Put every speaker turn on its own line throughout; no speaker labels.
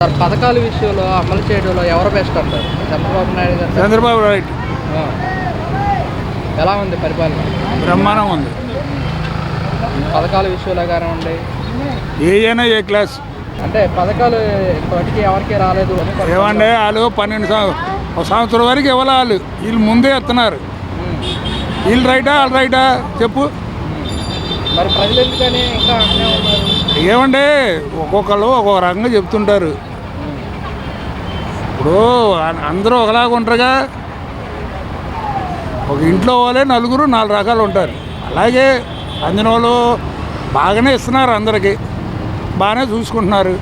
Sir పథకాల విషయంలో అమలు చేయడంలో ఎవరు బెస్ట్ అంటారు? చంద్రబాబు నాయుడు గారు.
చంద్రబాబు రైట్.
ఎలా ఉంది పరిపాలన?
బ్రహ్మాండం ఉంది.
పథకాల విషయంలో కానివ్వండి,
ఏదైనా ఏ క్లాస్
అంటే పథకాలు ఇప్పటికీ ఎవరికి రాలేదు అని
ఏమంటే వాళ్ళు 12 సంవత్సరం వరకు ఇవ్వాలి. వీళ్ళు ముందే ఇస్తున్నారు. వీళ్ళు రైటా వాళ్ళు రైటా చెప్పు.
మరి ప్రజలు ఎందుకని ఇంకా అన్నీ ఉన్నారు?
ఏమంటే ఒక్కొక్కరు ఒక్కొక్క రకంగా చెప్తుంటారు. ఇప్పుడు అందరూ ఒకలాగా ఉంటారుగా. ఒక ఇంట్లో వాళ్ళే నలుగురు 4 రకాలు ఉంటారు. అలాగే అందిన వాళ్ళు బాగానే ఇస్తున్నారు, అందరికీ బాగానే చూసుకుంటున్నారు.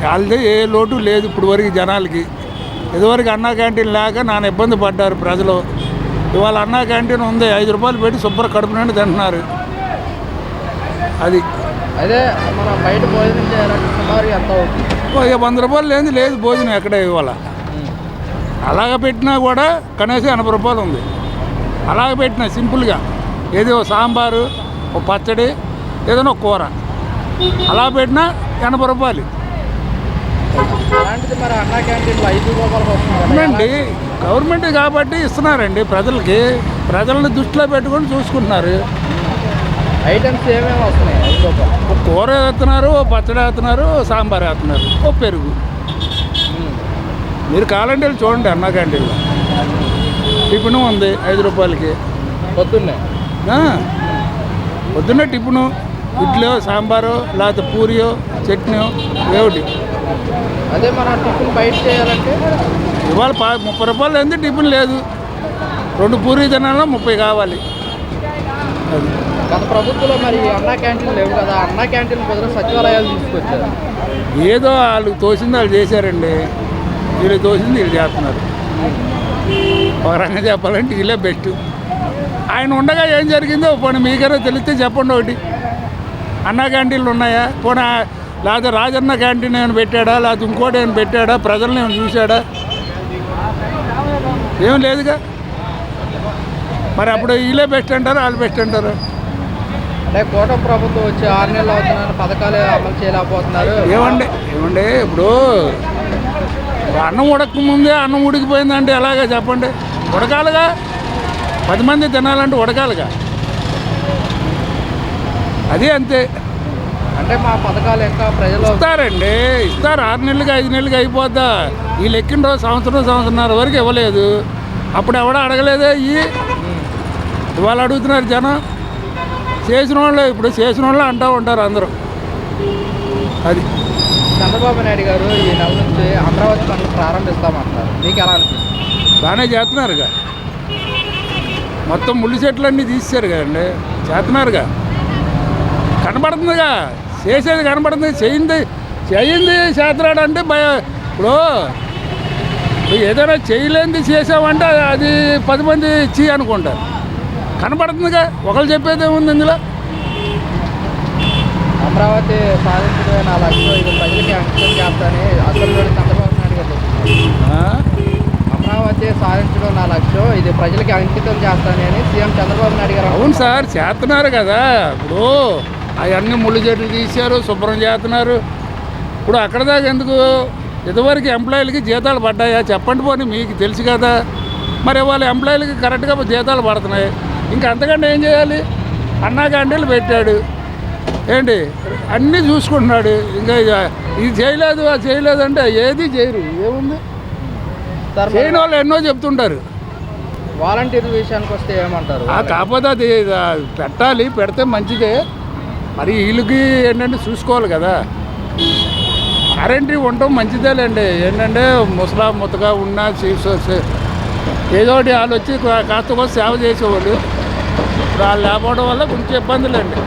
వాళ్ళది ఏ లోటు లేదు ఇప్పుడు వరకు జనాలకి. ఇదివరకు అన్నా క్యాంటీన్ లేక నాన్న ఇబ్బంది పడ్డారు ప్రజలు. ఇవాళ అన్నా క్యాంటీన్ ఉంది, 5 రూపాయలు పెట్టి శుభ్ర కడుపు నుండి తింటున్నారు. అది
అదే మనం బయట భోజనం చేయాలంటే సుమారు ఎంత అవుతుంది?
100 రూపాయలు లేదు భోజనం ఎక్కడ ఇవాళ. అలాగ పెట్టినా కూడా కనీసం 80 రూపాయలు ఉంది. అలాగ పెట్టినా సింపుల్గా ఏదో సాంబారు, ఓ పచ్చడి, ఏదైనా ఒక కూర అలా పెట్టినా 80 రూపాయలు.
అలాంటిది మరి అన్నా క్యాంటీన్లో 5 రూపాయలకు వస్తుంది.
అవునండి, గవర్నమెంట్ కాబట్టి ఇస్తున్నారండి ప్రజలకి. ప్రజలను దృష్టిలో పెట్టుకొని చూసుకుంటున్నారు.
ఐటమ్స్ ఏమేమి వస్తున్నాయి? 5 రూపాయలు
ఒక కూర వేస్తున్నారు, ఓ పచ్చడి వేస్తున్నారు, సాంబార్ వేస్తున్నారు, ఓ పెరుగు. మీరు కావాలంటే వెళ్ళి చూడండి అన్నా క్యాంటీన్లో. టిఫిను ఉంది 5 రూపాయలకి
పొద్దున్నే.
పొద్దున్నే టిఫిను, ఇడ్లీ, సాంబారు, లేకపోతే పూరియో, చట్నీ ఏమిటి.
అదే మనం టిఫిన్ బయట చేయాలంటే
ఇవాళ 30 రూపాయలు ఏంది టిఫిన్ లేదు. 2 పూరీ తినాలో 30 కావాలి. అది
గత ప్రభుత్వంలో మరి అన్నా క్యాంటీన్ లేవు కదా, అన్నా క్యాంటీన్ బదులు సచివాలయాలు తీసుకొచ్చారు.
ఏదో వాళ్ళు తోసింది వాళ్ళు చేశారండి. వీళ్ళు తోసింది వీళ్ళు చేస్తున్నారు. ఒక రంగా చెప్పాలంటే వీళ్ళే బెస్ట్. ఆయన ఉండగా ఏం జరిగిందో పోనీ మీకైనా తెలిస్తే చెప్పండి. ఒకటి అన్నా క్యాంటీన్లు ఉన్నాయా? పోనీ లేకపోతే రాజన్న క్యాంటీన్ ఏమైనా పెట్టాడా? లేకపోతే ఇంకోటి ఏమైనా పెట్టాడా? ప్రజల్ని ఏమైనా చూశాడా? ఏం లేదుగా. మరి అప్పుడు వీళ్ళే బెస్ట్ అంటారు, వాళ్ళు బెస్ట్ అంటారు.
అంటే కూటమి ప్రభుత్వం వచ్చి 6 నెలలు అవుతున్నారని పథకాలు అమలు చేయలేకపోతున్నారు.
ఏమండి ఇప్పుడు అన్నం ఉడక ముందే అన్నం ఉడికిపోయిందంటే ఎలాగా చెప్పండి? ఉడకాలిగా. 10 మంది తినాలంటే ఉడకాలిగా. అది అంతే.
అంటే మా పథకాలు ఇంకా ప్రజలు
ఇస్తారు 6 నెలలకి 5 నెలలకి అయిపోద్దా? వీళ్ళు ఎక్కిన రోజు సంవత్సరంన్నర వరకు ఇవ్వలేదు. అప్పుడు ఎవడో అడగలేదే. ఇవాళ అడుగుతున్నారు జనం. చేసిన వాళ్ళు అంటూ ఉంటారు అందరూ. అది
చంద్రబాబు నాయుడు గారు ఈ నెల నుంచి అమరావతి పనులు ప్రారంభిస్తామంటున్నారు. మీకు ఎలా అనిపిస్తుంది?
బాగానే చేస్తున్నారుగా. మొత్తం ముళ్ళు చెట్లన్నీ తీసేశారు కదండి. చేస్తున్నారుగా, కనబడుతుందిగా. చేసేది కనబడుతుంది. చేయింది చేస్తున్నాడు అంటే ఇప్పుడు ఏదైనా చేయలేనిది చేసామంటే అది 10 మంది ఇచ్చి అనుకుంటారు. కనబడుతుందిగా. ఒకళ్ళు చెప్పేది ఏముంది ఇందులో?
అమరావతి సాధించడమే నా లక్ష్యం, ఇది ప్రజలకి అంకితం చేస్తానని అసలు చంద్రబాబు నాయుడు గారు చెప్తున్నారు. అమరావతి సాధించడం నా లక్ష్యం, ఇది ప్రజలకి అంకితం చేస్తానని సీఎం చంద్రబాబు నాయుడు గారు.
అవును సార్, చేస్తున్నారు కదా. ఇప్పుడు అవన్నీ ముళ్ళు చెట్లు తీశారు, శుభ్రం చేస్తున్నారు. ఇప్పుడు అక్కడ దాకా ఎందుకు? ఇదివరకు ఎంప్లాయీలకి జీతాలు పడ్డాయా చెప్పండి. పోనీ మీకు తెలుసు కదా. మరి వాళ్ళ ఎంప్లాయీలకి కరెక్ట్గా జీతాలు పడుతున్నాయి. ఇంకా అంతకంటే ఏం చేయాలి? అన్నా క్యాంటీన్లు పెట్టాడు ఏంటి, అన్నీ చూసుకుంటున్నాడు. ఇంకా ఇది చేయలేదు అది చేయలేదు అంటే ఏది చేయరు. ఏముంది? చేయని వాళ్ళు ఎన్నో చెప్తుంటారు.
వాలంటీర్ విషయానికి వస్తే ఏమంటారు?
కాకపోతే అది పెట్టాలి, పెడితే మంచిదే. మరి వీళ్ళకి ఏంటంటే చూసుకోవాలి కదా. వారంటీ ఉండటం మంచిదేలేండి. ఏంటంటే ముసగా ఉన్నా ఏదో ఒకటి వాళ్ళు వచ్చి కాస్త సేవ చేసేవాళ్ళు. ఇప్పుడు వాళ్ళు లేకపోవడం వల్ల కొంచెం ఇబ్బందులండి.